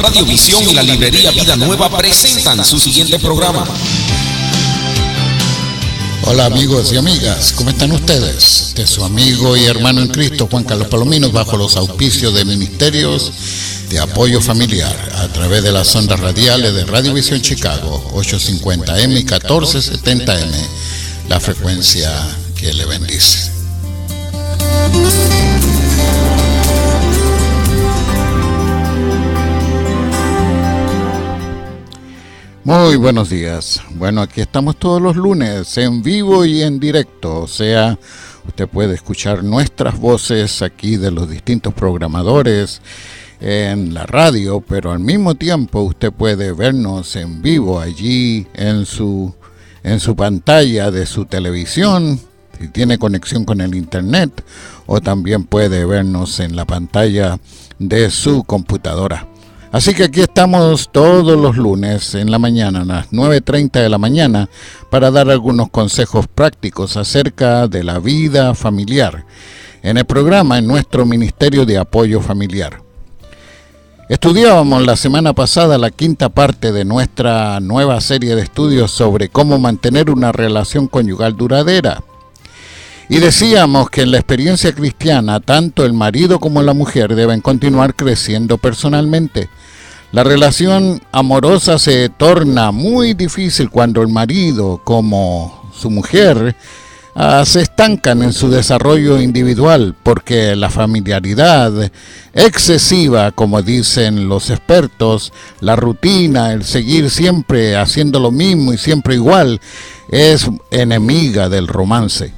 Radiovisión y la librería Vida Nueva presentan su siguiente programa. Hola amigos y amigas, ¿cómo están ustedes? Este es su amigo y hermano en Cristo, Juan Carlos Palominos, bajo los auspicios de Ministerios de Apoyo Familiar, a través de las ondas radiales de Radiovisión Chicago, 850M y 1470M, la frecuencia que le bendice. Muy buenos días. Bueno, aquí estamos todos los lunes en vivo y en directo. O sea, usted puede escuchar nuestras voces aquí de los distintos programadores en la radio, pero al mismo tiempo usted puede vernos en vivo allí en su pantalla de su televisión, si tiene conexión con el internet, o también puede vernos en la pantalla de su computadora. Así que aquí estamos todos los lunes en la mañana, a las 9:30 de la mañana, para dar algunos consejos prácticos acerca de la vida familiar en el programa, en nuestro Ministerio de Apoyo Familiar. Estudiábamos la semana pasada la quinta parte de nuestra nueva serie de estudios sobre cómo mantener una relación conyugal duradera. Y decíamos que en la experiencia cristiana, tanto el marido como la mujer deben continuar creciendo personalmente. La relación amorosa se torna muy difícil cuando el marido, como su mujer, se estancan en su desarrollo individual, porque la familiaridad excesiva, como dicen los expertos, la rutina, el seguir siempre haciendo lo mismo y siempre igual, es enemiga del romance.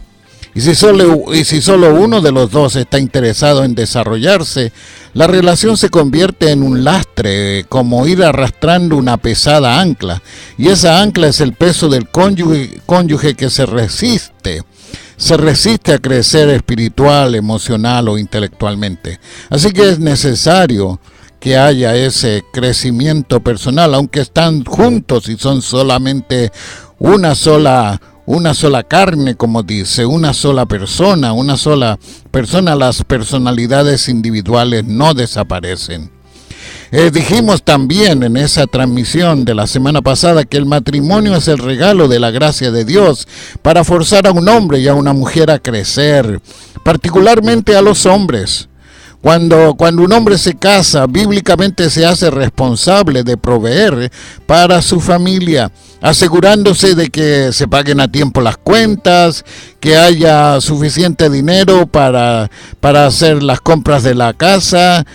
Y si solo uno de los dos está interesado en desarrollarse, la relación se convierte en un lastre, como ir arrastrando una pesada ancla. Y esa ancla es el peso del cónyuge que se resiste a crecer espiritual, emocional o intelectualmente. Así que es necesario que haya ese crecimiento personal, aunque están juntos y son solamente una sola carne, como dice, una sola persona, las personalidades individuales no desaparecen. Dijimos también en esa transmisión de la semana pasada que el matrimonio es el regalo de la gracia de Dios para forzar a un hombre y a una mujer a crecer, particularmente a los hombres. Cuando un hombre se casa, bíblicamente se hace responsable de proveer para su familia, asegurándose de que se paguen a tiempo las cuentas, que haya suficiente dinero para hacer las compras de la casa,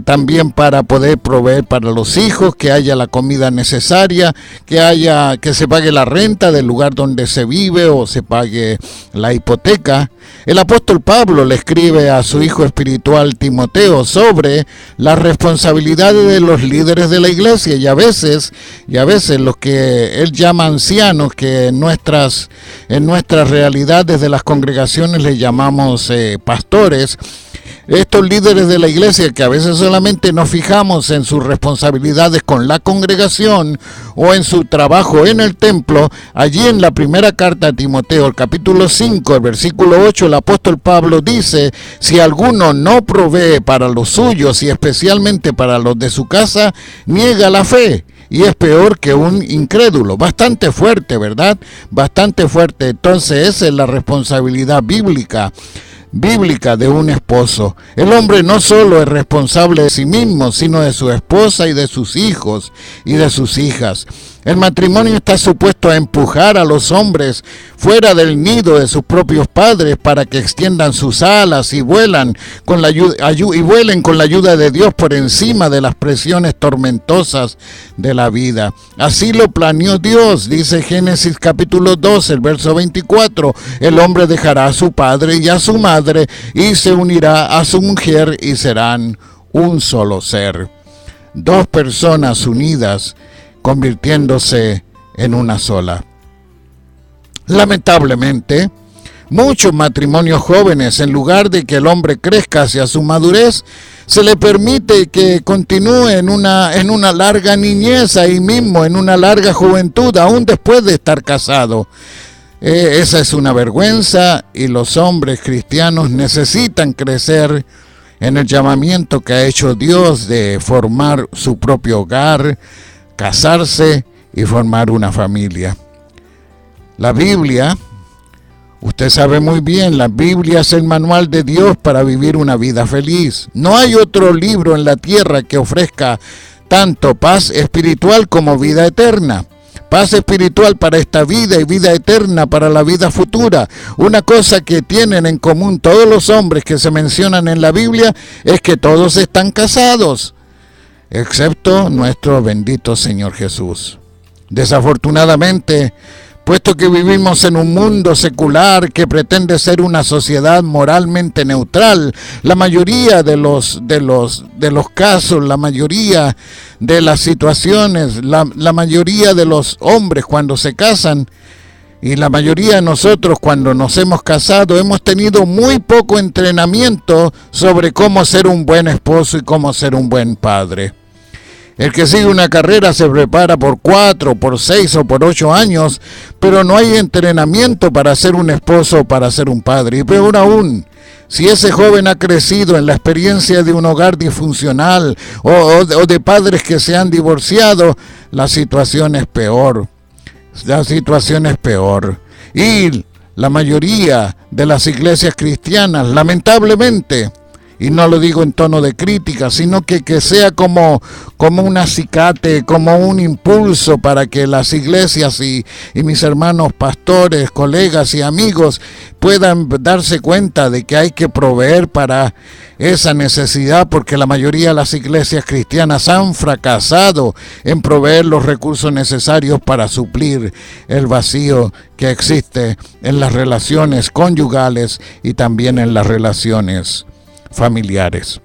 también para poder proveer para los hijos, que haya la comida necesaria, que se pague la renta del lugar donde se vive o se pague la hipoteca. El apóstol Pablo le escribe a su hijo espiritual Timoteo sobre las responsabilidades de los líderes de la iglesia y a veces los que él llama ancianos, que en nuestras realidades de las congregaciones le llamamos pastores. Estos líderes de la iglesia que a veces solamente nos fijamos en sus responsabilidades con la congregación o en su trabajo en el templo, allí en la primera carta a Timoteo, el capítulo 5, el versículo 8, el apóstol Pablo dice: si alguno no provee para los suyos y especialmente para los de su casa, niega la fe y es peor que un incrédulo. Bastante fuerte, ¿verdad? Bastante fuerte. Entonces esa es la responsabilidad bíblica de un esposo. El hombre no solo es responsable de sí mismo, sino de su esposa y de sus hijos y de sus hijas. El matrimonio está supuesto a empujar a los hombres fuera del nido de sus propios padres para que extiendan sus alas y vuelen con la ayuda de Dios por encima de las presiones tormentosas de la vida. Así lo planeó Dios, dice Génesis capítulo 2, el verso 24. El hombre dejará a su padre y a su madre y se unirá a su mujer y serán un solo ser. Dos personas unidas convirtiéndose en una sola. Lamentablemente, muchos matrimonios jóvenes, en lugar de que el hombre crezca hacia su madurez, se le permite que continúe en una larga niñez, ahí mismo, en una larga juventud, aún después de estar casado. Esa es una vergüenza y los hombres cristianos necesitan crecer en el llamamiento que ha hecho Dios de formar su propio hogar, casarse y formar una familia. La Biblia, usted sabe muy bien, la Biblia es el manual de Dios para vivir una vida feliz. No hay otro libro en la tierra que ofrezca tanto paz espiritual como vida eterna. Paz espiritual para esta vida y vida eterna para la vida futura. Una cosa que tienen en común todos los hombres que se mencionan en la Biblia es que todos están casados, excepto nuestro bendito Señor Jesús. Desafortunadamente, puesto que vivimos en un mundo secular que pretende ser una sociedad moralmente neutral, la mayoría de los casos, la mayoría de las situaciones, la mayoría de los hombres cuando se casan y la mayoría de nosotros cuando nos hemos casado hemos tenido muy poco entrenamiento sobre cómo ser un buen esposo y cómo ser un buen padre. El que sigue una carrera se prepara por 4, por 6 o por 8 años, pero no hay entrenamiento para ser un esposo o para ser un padre. Y peor aún, si ese joven ha crecido en la experiencia de un hogar disfuncional o de padres que se han divorciado, la situación es peor. La situación es peor. Y la mayoría de las iglesias cristianas, lamentablemente, y no lo digo en tono de crítica, sino que sea como un acicate, como un impulso para que las iglesias y mis hermanos pastores, colegas y amigos puedan darse cuenta de que hay que proveer para esa necesidad, porque la mayoría de las iglesias cristianas han fracasado en proveer los recursos necesarios para suplir el vacío que existe en las relaciones conyugales y también en las relaciones familiares.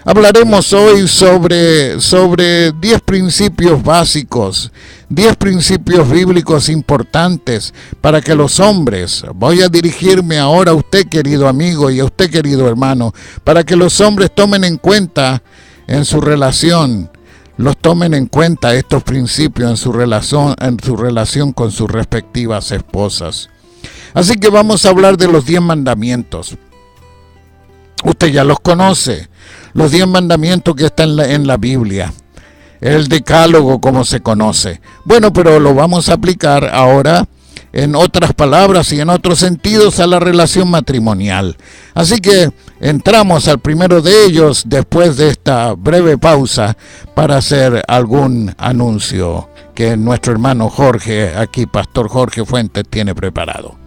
Hablaremos hoy sobre 10 principios básicos, 10 principios bíblicos importantes para que los hombres, voy a dirigirme ahora a usted querido amigo y a usted querido hermano, para que los hombres tomen en cuenta en su relación, los tomen en cuenta estos principios en su relación con sus respectivas esposas. Así que vamos a hablar de los 10 mandamientos. Usted ya los conoce, los 10 mandamientos que están en la Biblia, el decálogo como se conoce. Bueno, pero lo vamos a aplicar ahora en otras palabras y en otros sentidos a la relación matrimonial. Así que entramos al primero de ellos después de esta breve pausa para hacer algún anuncio que nuestro hermano Jorge, aquí Pastor Jorge Fuentes, tiene preparado.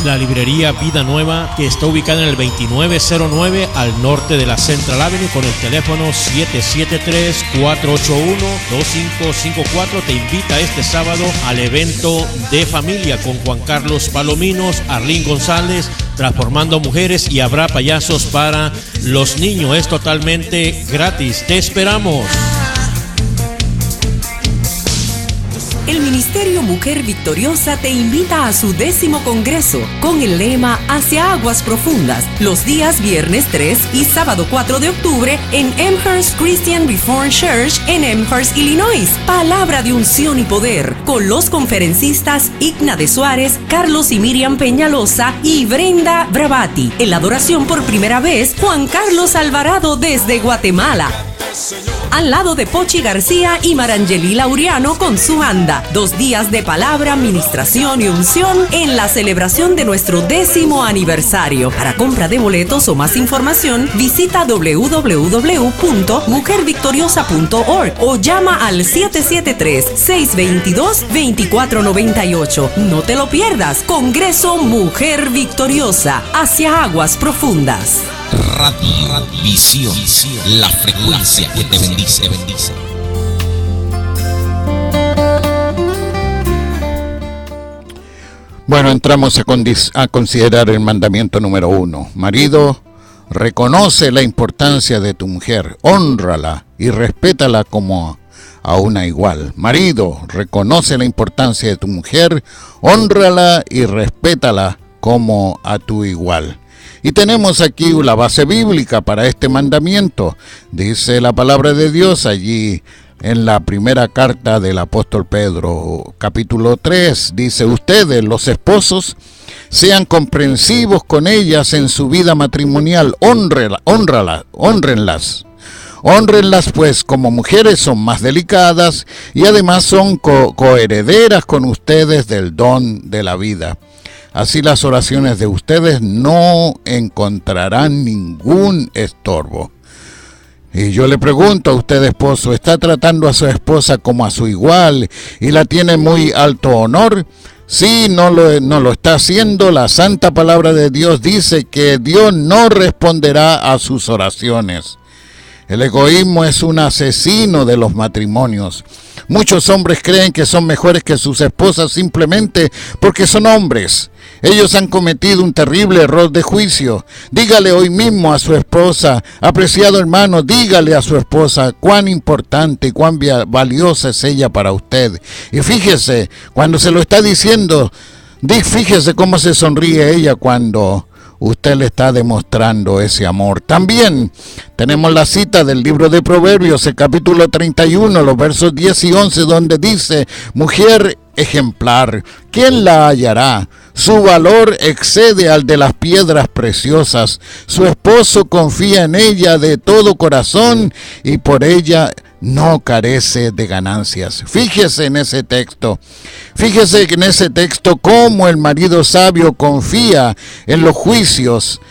La librería Vida Nueva, que está ubicada en el 2909 al norte de la Central Avenue, con el teléfono 773-481-2554, te invita este sábado al evento de familia con Juan Carlos Palominos, Arlín González, Transformando Mujeres, y habrá payasos para los niños. Es totalmente gratis. Te esperamos. El Ministerio Mujer Victoriosa te invita a su 10º congreso con el lema Hacia Aguas Profundas, los días viernes 3 y sábado 4 de octubre en Amherst Christian Reformed Church en Amherst, Illinois. Palabra de unción y poder con los conferencistas Igna de Suárez, Carlos y Miriam Peñalosa y Brenda Bravati. En la adoración por primera vez, Juan Carlos Alvarado desde Guatemala, al lado de Pochi García y Marangeli Laureano con su banda. 2 días de palabra, ministración y unción en la celebración de nuestro 10º aniversario. Para compra de boletos o más información, visita www.mujervictoriosa.org o llama al 773-622-2498. No te lo pierdas. Congreso Mujer Victoriosa, hacia aguas profundas. Radiovisión, la frecuencia que te bendice. Bueno, entramos a considerar el mandamiento número 1. Marido, reconoce la importancia de tu mujer, hónrala y respétala como a una igual. Marido, reconoce la importancia de tu mujer, hónrala y respétala como a tu igual. Y tenemos aquí la base bíblica para este mandamiento. Dice la palabra de Dios allí, en la primera carta del apóstol Pedro, capítulo 3, dice: ustedes, los esposos, sean comprensivos con ellas en su vida matrimonial, hónrenlas. Hónrenlas, pues como mujeres son más delicadas y además son coherederas con ustedes del don de la vida. Así las oraciones de ustedes no encontrarán ningún estorbo. Y yo le pregunto a usted, esposo, ¿está tratando a su esposa como a su igual y la tiene muy alto honor? Sí, no lo está haciendo. La santa palabra de Dios dice que Dios no responderá a sus oraciones. El egoísmo es un asesino de los matrimonios. Muchos hombres creen que son mejores que sus esposas simplemente porque son hombres. Ellos han cometido un terrible error de juicio. Dígale hoy mismo a su esposa, apreciado hermano, dígale a su esposa cuán importante y cuán valiosa es ella para usted. Y fíjese, cuando se lo está diciendo, fíjese cómo se sonríe ella cuando usted le está demostrando ese amor. También tenemos la cita del libro de Proverbios, el capítulo 31, los versos 10 y 11, donde dice: mujer ejemplar, ¿quién la hallará? Su valor excede al de las piedras preciosas. Su esposo confía en ella de todo corazón y por ella no carece de ganancias. Fíjese en ese texto cómo el marido sabio confía en los juicios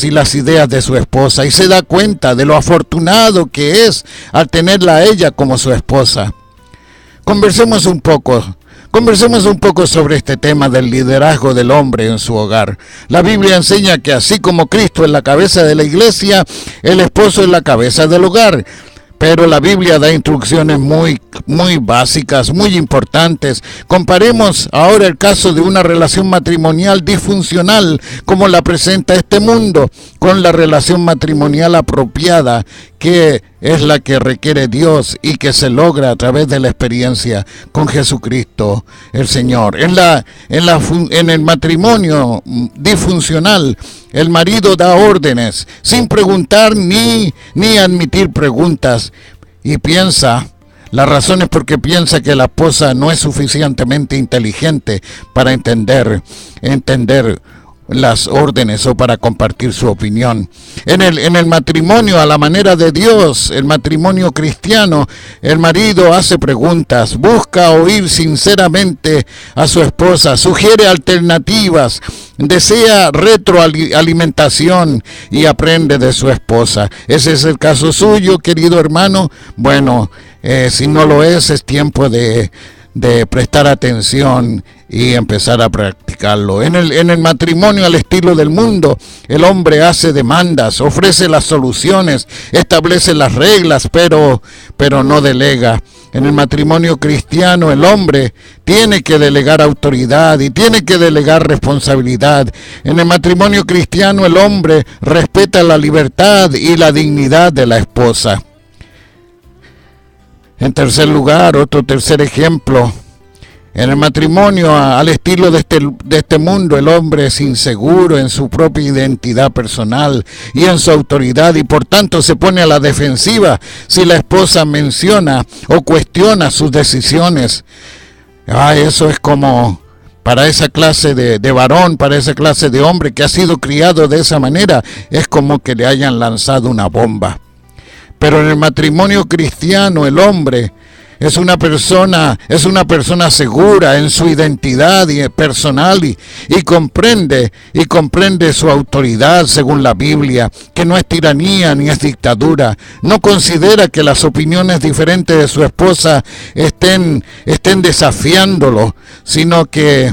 y las ideas de su esposa y se da cuenta de lo afortunado que es al tenerla a ella como su esposa. Conversemos un poco sobre este tema del liderazgo del hombre en su hogar. La Biblia enseña que así como Cristo es la cabeza de la iglesia, el esposo es la cabeza del hogar. Pero la Biblia da instrucciones muy básicas, muy importantes. Comparemos ahora el caso de una relación matrimonial disfuncional, como la presenta este mundo, con la relación matrimonial apropiada, que es la que requiere Dios y que se logra a través de la experiencia con Jesucristo el Señor. En el matrimonio disfuncional, el marido da órdenes sin preguntar ni admitir preguntas y la razón es porque piensa que la esposa no es suficientemente inteligente para entender las órdenes o para compartir su opinión. En el matrimonio a la manera de Dios, el matrimonio cristiano, el marido hace preguntas, busca oír sinceramente a su esposa, sugiere alternativas, desea retroalimentación y aprende de su esposa. ¿Ese es el caso suyo, querido hermano? Bueno, si no lo es tiempo de prestar atención y empezar a practicarlo. En el matrimonio al estilo del mundo, el hombre hace demandas, ofrece las soluciones, establece las reglas, pero no delega. En el matrimonio cristiano, el hombre tiene que delegar autoridad y tiene que delegar responsabilidad. En el matrimonio cristiano, el hombre respeta la libertad y la dignidad de la esposa. En tercer lugar, tercer ejemplo, en el matrimonio al estilo de este mundo, el hombre es inseguro en su propia identidad personal y en su autoridad y por tanto se pone a la defensiva si la esposa menciona o cuestiona sus decisiones. Eso es como para esa clase de varón, para esa clase de hombre que ha sido criado de esa manera, es como que le hayan lanzado una bomba. Pero en el matrimonio cristiano el hombre es una persona segura en su identidad personal y comprende su autoridad según la Biblia, que no es tiranía ni es dictadura. No considera que las opiniones diferentes de su esposa estén desafiándolo, sino que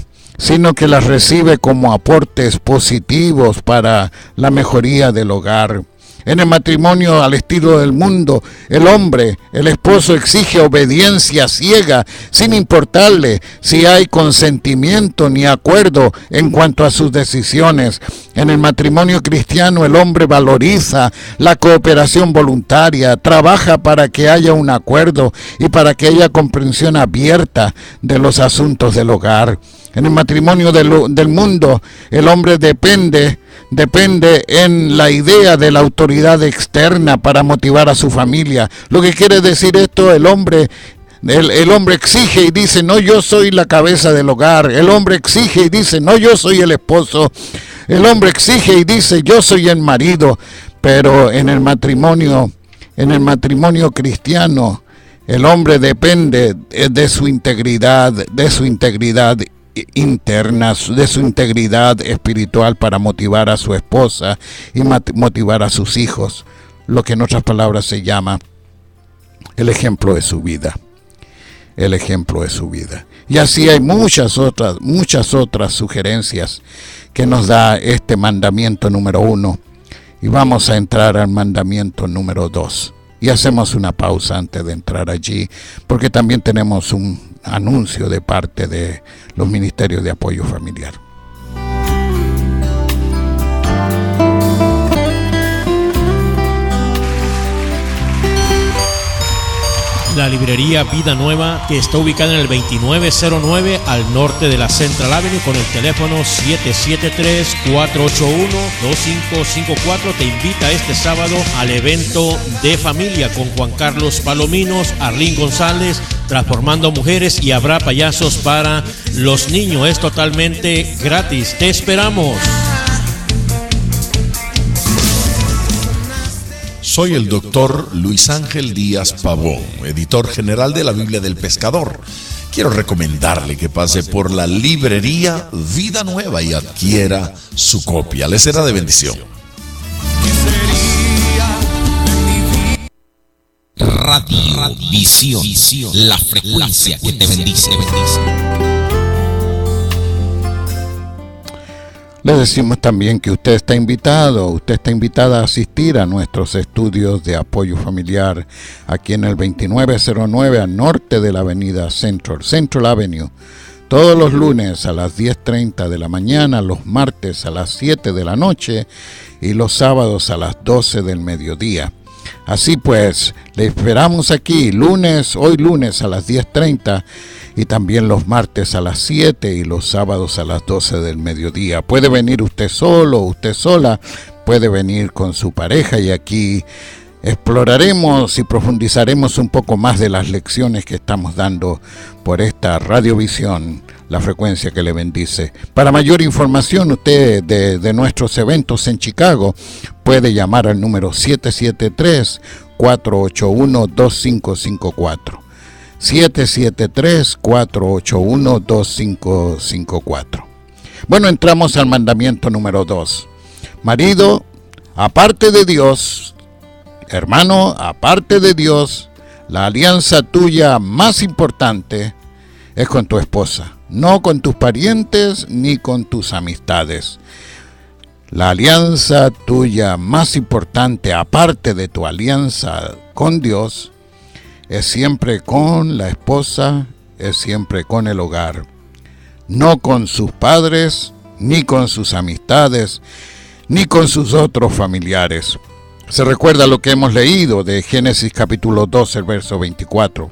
las recibe como aportes positivos para la mejoría del hogar. En el matrimonio al estilo del mundo, el esposo exige obediencia ciega, sin importarle si hay consentimiento ni acuerdo en cuanto a sus decisiones. En el matrimonio cristiano, el hombre valoriza la cooperación voluntaria, trabaja para que haya un acuerdo y para que haya comprensión abierta de los asuntos del hogar. En el matrimonio del mundo, el hombre depende depende en la idea de la autoridad externa para motivar a su familia. Lo que quiere decir esto, el hombre exige y dice, no, yo soy la cabeza del hogar. El hombre exige y dice, no, yo soy el esposo. El hombre exige y dice, yo soy el marido. Pero en el matrimonio cristiano, el hombre depende de su integridad interna, de su integridad espiritual para motivar a su esposa y motivar a sus hijos. Lo que en otras palabras se llama el ejemplo de su vida. El ejemplo de su vida. Y así hay muchas otras sugerencias que nos da este mandamiento número 1. Y vamos a entrar al mandamiento número 2. Y hacemos una pausa antes de entrar allí, porque también tenemos un anuncio de parte de los ministerios de apoyo familiar. La librería Vida Nueva, que está ubicada en el 2909 al norte de la Central Avenue, con el teléfono 773-481-2554, te invita este sábado al evento de familia con Juan Carlos Palominos, Arlín González, Transformando Mujeres, y habrá payasos para los niños. Es totalmente gratis. Te esperamos. Soy el doctor Luis Ángel Díaz Pavón, editor general de la Biblia del Pescador. Quiero recomendarle que pase por la librería Vida Nueva y adquiera su copia. Le será de bendición. Radio Visión, la frecuencia que te bendice. Le decimos también que usted está invitada a asistir a nuestros estudios de apoyo familiar aquí en el 2909 al norte de la avenida Central Avenue, todos los lunes a las 10:30 de la mañana, los martes a las 7 de la noche y los sábados a las 12 del mediodía. Así pues, le esperamos aquí hoy lunes a las 10:30 y también los martes a las 7 y los sábados a las 12 del mediodía. Puede venir usted solo, usted sola, puede venir con su pareja y aquí exploraremos y profundizaremos un poco más de las lecciones que estamos dando por esta radiovisión, la frecuencia que le bendice. Para mayor información usted de nuestros eventos en Chicago puede llamar al número 773-481-2554. 773-481-2554. Bueno, entramos al mandamiento número 2. Marido, aparte de Dios, hermano, aparte de Dios, la alianza tuya más importante es con tu esposa, no con tus parientes ni con tus amistades. La alianza tuya más importante, aparte de tu alianza con Dios, es siempre con la esposa, es siempre con el hogar, no con sus padres, ni con sus amistades, ni con sus otros familiares. Se recuerda lo que hemos leído de Génesis capítulo 12, el verso 24.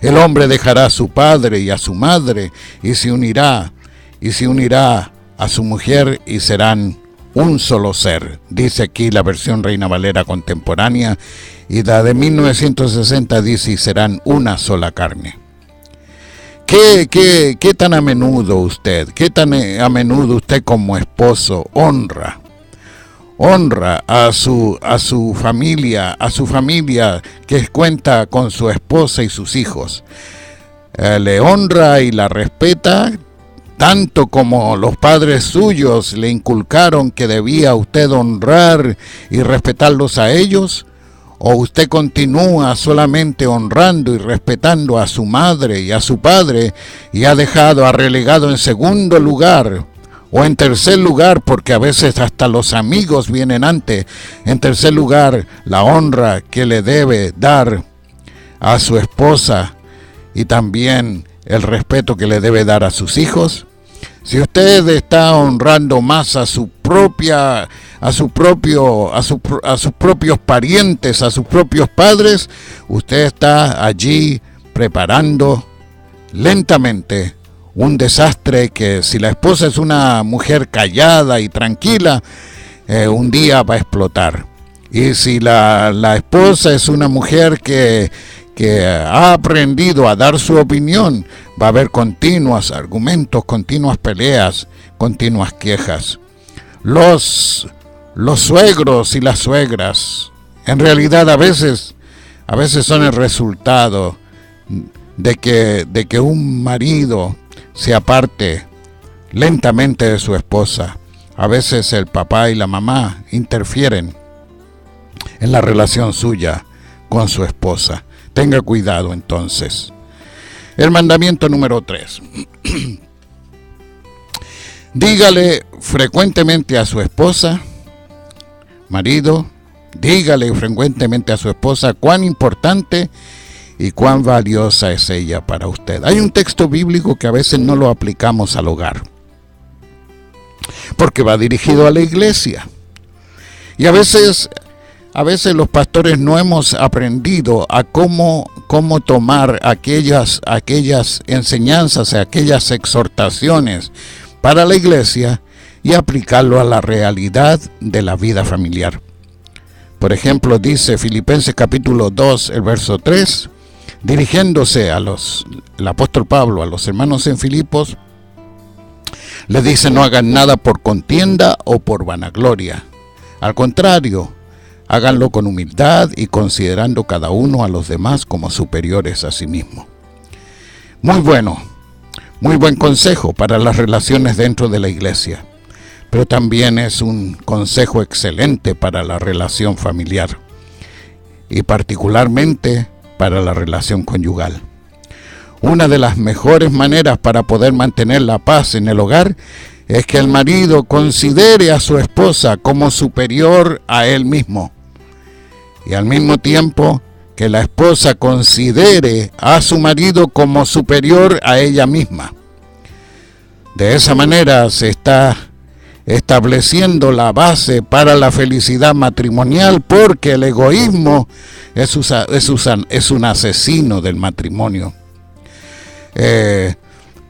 El hombre dejará a su padre y a su madre y se unirá a su mujer y serán un solo ser. Dice aquí la versión Reina Valera contemporánea, y la de 1960 dice, y serán una sola carne. ¿Qué tan a menudo usted como esposo honra a su familia que cuenta con su esposa y sus hijos? Le honra y la respeta tanto como los padres suyos le inculcaron que debía usted honrar y respetarlos a ellos. ¿O usted continúa solamente honrando y respetando a su madre y a su padre y ha relegado en segundo lugar o en tercer lugar, porque a veces hasta los amigos vienen antes, en tercer lugar la honra que le debe dar a su esposa y también el respeto que le debe dar a sus hijos? Si usted está honrando más a sus propios parientes, a sus propios padres, usted está allí preparando lentamente un desastre que si la esposa es una mujer callada y tranquila, un día va a explotar. Y si la esposa es una mujer que ha aprendido a dar su opinión, va a haber continuos argumentos, continuas peleas, continuas quejas. Los suegros y las suegras, en realidad a veces son el resultado de que un marido se aparte lentamente de su esposa. A veces el papá y la mamá interfieren en la relación suya con su esposa. Tenga cuidado entonces. El mandamiento número 3. Dígale frecuentemente a su esposa, marido, dígale frecuentemente a su esposa cuán importante y cuán valiosa es ella para usted. Hay un texto bíblico que a veces no lo aplicamos al hogar, porque va dirigido a la iglesia. Y a veces los pastores no hemos aprendido a cómo tomar aquellas enseñanzas, aquellas exhortaciones para la iglesia y aplicarlo a la realidad de la vida familiar. Por ejemplo, dice Filipenses capítulo 2, el verso 3, dirigiéndose el apóstol Pablo a los hermanos en Filipos, les dice: no hagan nada por contienda o por vanagloria. Al contrario, háganlo con humildad y considerando cada uno a los demás como superiores a sí mismo. Muy buen consejo para las relaciones dentro de la iglesia, pero también es un consejo excelente para la relación familiar y particularmente para la relación conyugal. Una de las mejores maneras para poder mantener la paz en el hogar es que el marido considere a su esposa como superior a él mismo, y al mismo tiempo que la esposa considere a su marido como superior a ella misma. De esa manera se está estableciendo la base para la felicidad matrimonial, porque el egoísmo es un asesino del matrimonio.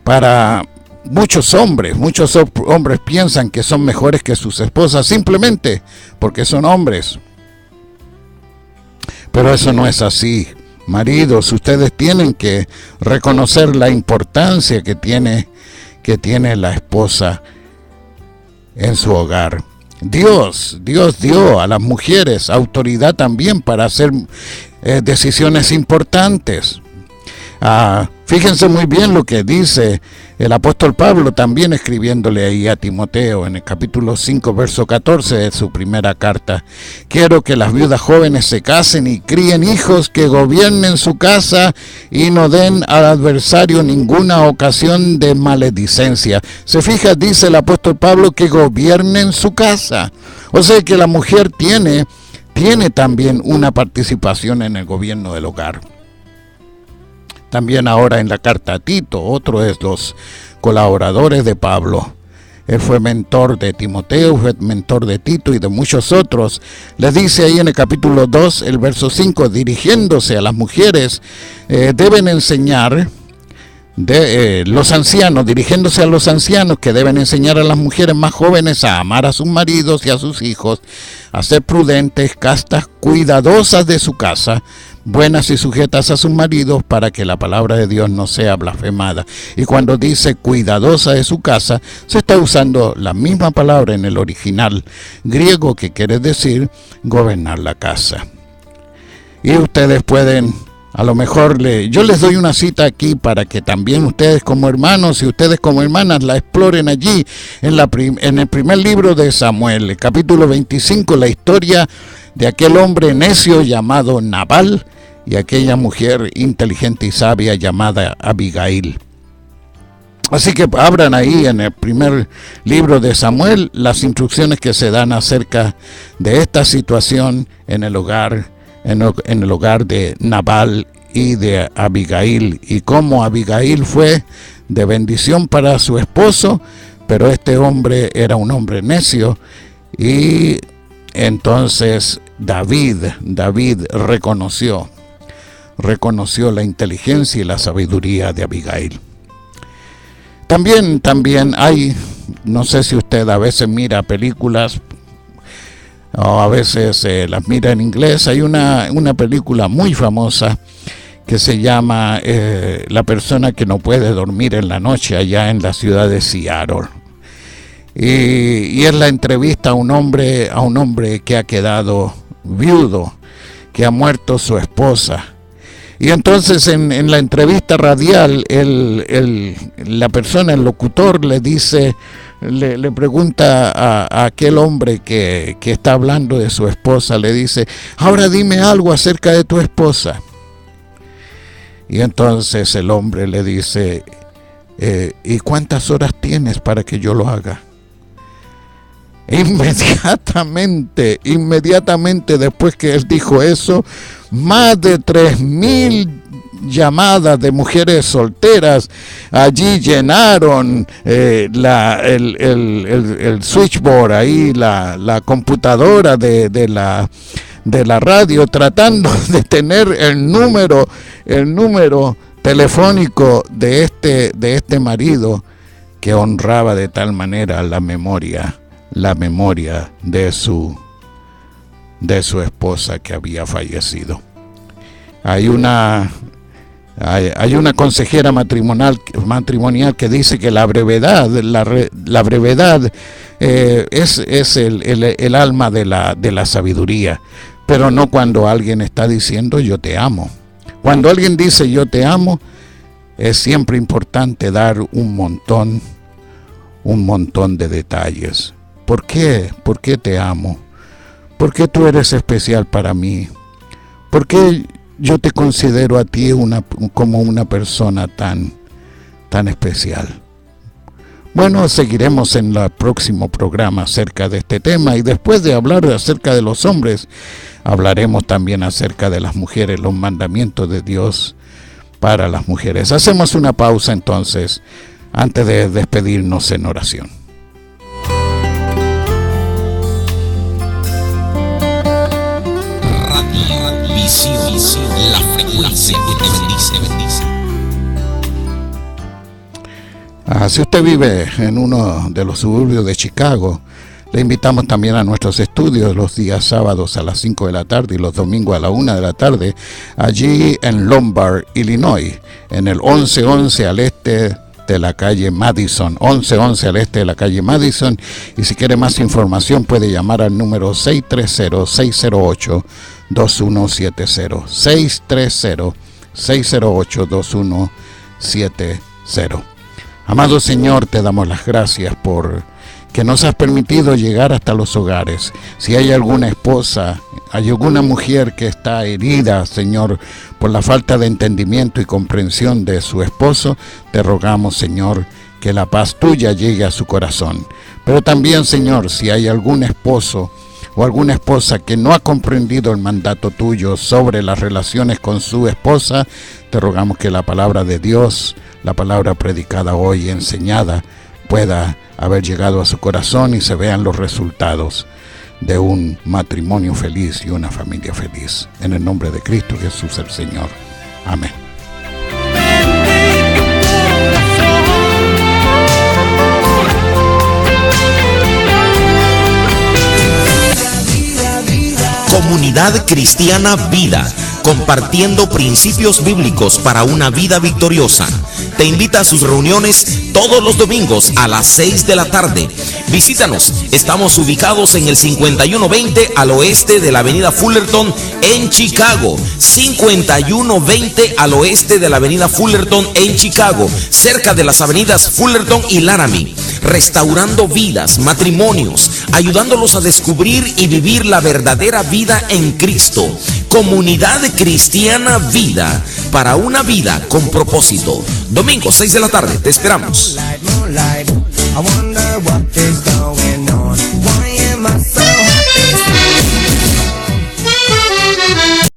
Para muchos hombres piensan que son mejores que sus esposas simplemente porque son hombres. Pero eso no es así. Maridos, ustedes tienen que reconocer la importancia que tiene la esposa en su hogar. Dios dio a las mujeres autoridad también para hacer decisiones importantes. Fíjense muy bien lo que dice el apóstol Pablo, también escribiéndole ahí a Timoteo en el capítulo 5, verso 14 de su primera carta. Quiero que las viudas jóvenes se casen y críen hijos que gobiernen su casa y no den al adversario ninguna ocasión de maledicencia. Se fija, dice el apóstol Pablo, que gobiernen su casa. O sea que la mujer tiene también una participación en el gobierno del hogar. También ahora en la carta a Tito, otro de los colaboradores de Pablo. Él fue mentor de Timoteo, fue mentor de Tito y de muchos otros. Les dice ahí en el capítulo 2, el verso 5, dirigiéndose a las mujeres, deben enseñar, los ancianos, dirigiéndose a los ancianos que deben enseñar a las mujeres más jóvenes a amar a sus maridos y a sus hijos, a ser prudentes, castas, cuidadosas de su casa, buenas y sujetas a sus maridos, para que la palabra de Dios no sea blasfemada. Y cuando dice cuidadosa de su casa, se está usando la misma palabra en el original griego, que quiere decir gobernar la casa. Y ustedes pueden, a lo mejor, yo les doy una cita aquí para que también ustedes como hermanos y ustedes como hermanas la exploren allí, en el primer libro de Samuel, el capítulo 25, la historia de aquel hombre necio llamado Nabal y aquella mujer inteligente y sabia llamada Abigail. Así que abran ahí en el primer libro de Samuel las instrucciones que se dan acerca de esta situación en el hogar, en el hogar de Nabal y de Abigail, y cómo Abigail fue de bendición para su esposo, pero este hombre era un hombre necio. Y entonces David reconoció la inteligencia y la sabiduría de Abigail. También hay, no sé si usted a veces mira películas o a veces las mira en inglés. Hay una película muy famosa que se llama La persona que no puede dormir en la noche, allá en la ciudad de Seattle. Y es la entrevista a un hombre que ha quedado viudo, que ha muerto su esposa. Y entonces en la entrevista radial, la persona, el locutor, le dice, le pregunta a aquel hombre que está hablando de su esposa, le dice: ahora dime algo acerca de tu esposa. Y entonces el hombre le dice: ¿y cuántas horas tienes para que yo lo haga? Inmediatamente después que él dijo eso, más de 3,000 llamadas de mujeres solteras allí llenaron el switchboard, ahí la computadora de la radio, tratando de tener el número telefónico de este marido que honraba de tal manera la memoria de su esposa que había fallecido. Hay una consejera matrimonial que dice que la brevedad es el alma de la sabiduría, pero no cuando alguien está diciendo yo te amo. Cuando alguien dice yo te amo, es siempre importante dar un montón de detalles. ¿Por qué? ¿Por qué te amo? ¿Por qué tú eres especial para mí? ¿Por qué yo te considero a ti como una persona tan especial? Bueno, seguiremos en el próximo programa acerca de este tema, y después de hablar acerca de los hombres, hablaremos también acerca de las mujeres, los mandamientos de Dios para las mujeres. Hacemos una pausa entonces, antes de despedirnos en oración. La frecuencia que te bendice. Si usted vive en uno de los suburbios de Chicago, le invitamos también a nuestros estudios los días sábados a las 5 de la tarde y los domingos a la 1 de la tarde, allí en Lombard, Illinois, en el 1111 al este de la calle Madison, 1111 al este de la calle Madison. Y si quiere más información puede llamar al número 630-608-2170, 630-608-2170. Amado Señor, te damos las gracias por que nos has permitido llegar hasta los hogares. Si hay alguna esposa, hay alguna mujer que está herida, Señor, por la falta de entendimiento y comprensión de su esposo, te rogamos, Señor, que la paz tuya llegue a su corazón. Pero también, Señor, si hay algún esposo o alguna esposa que no ha comprendido el mandato tuyo sobre las relaciones con su esposa, te rogamos que la palabra de Dios, la palabra predicada hoy, enseñada, pueda haber llegado a su corazón y se vean los resultados de un matrimonio feliz y una familia feliz. En el nombre de Cristo Jesús el Señor. Amén. Comunidad Cristiana Vida, compartiendo principios bíblicos para una vida victoriosa. Te invita a sus reuniones todos los domingos a las 6 de la tarde. Visítanos, estamos ubicados en el 5120 al oeste de la avenida Fullerton en Chicago. 5120 al oeste de la avenida Fullerton en Chicago, cerca de las avenidas Fullerton y Laramie. Restaurando vidas, matrimonios, ayudándolos a descubrir y vivir la verdadera vida en Cristo. Comunidad Cristiana Vida, para una vida con propósito. Domingo 6 de la tarde, te esperamos.